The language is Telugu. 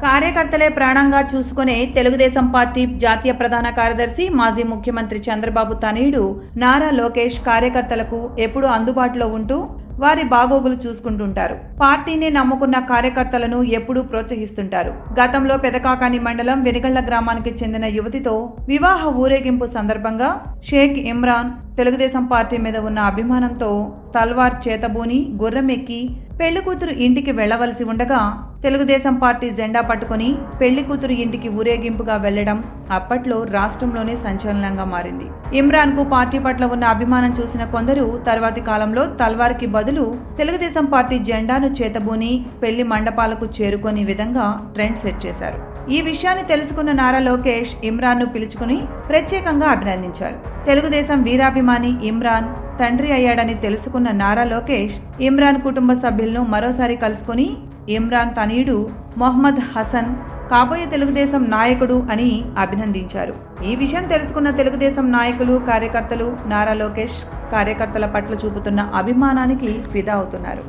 కార్యకర్తలే ప్రాణంగా చూసుకునే తెలుగుదేశం పార్టీ జాతీయ ప్రధాన కార్యదర్శి మాజీ ముఖ్యమంత్రి చంద్రబాబు తనయుడు నారా లోకేష్ కార్యకర్తలకు ఎప్పుడూ అందుబాటులో ఉంటూ వారి బాగోగులు చూసుకుంటుంటారు. పార్టీని నమ్ముకున్న కార్యకర్తలను ఎప్పుడూ ప్రోత్సహిస్తుంటారు. గతంలో పెదకాకాని మండలం వెనిగళ్ల గ్రామానికి చెందిన యువతితో వివాహ ఊరేగింపు సందర్భంగా షేక్ ఇమ్రాన్ తెలుగుదేశం పార్టీ మీద ఉన్న అభిమానంతో తల్వార్ చేతబూని గుర్రం ఎక్కి పెళ్లి కూతురు ఇంటికి వెళ్లవలసి ఉండగా తెలుగుదేశం పార్టీ జెండా పట్టుకుని పెళ్లి కూతురు ఇంటికి ఊరేగింపుగా వెళ్లడం అప్పట్లో రాష్ట్రంలోనే సంచలనంగా మారింది. ఇమ్రాన్ కు పార్టీ పట్ల ఉన్న అభిమానం చూసిన కొందరు తర్వాతి కాలంలో తల్వార్ కి బదులు తెలుగుదేశం పార్టీ జెండాను చేతబూని పెళ్లి మండపాలకు చేరుకునే విధంగా ట్రెండ్ సెట్ చేశారు. ఈ విషయాన్ని తెలుసుకున్న నారా లోకేష్ ఇమ్రాన్ ను పిలుచుకుని ప్రత్యేకంగా అభినందించారు. తెలుగుదేశం వీరాభిమాని ఇమ్రాన్ తండ్రి అయ్యాడని తెలుసుకున్న నారా లోకేష్ ఇమ్రాన్ కుటుంబ సభ్యులను మరోసారి కలుసుకుని ఇమ్రాన్ తనయుడు మొహమ్మద్ హసన్ కాబోయే తెలుగుదేశం నాయకుడు అని అభినందించారు. ఈ విషయం తెలుసుకున్న తెలుగుదేశం నాయకులు కార్యకర్తలు నారా లోకేష్ కార్యకర్తల పట్ల చూపుతున్న అభిమానానికి ఫిదా అవుతున్నారు.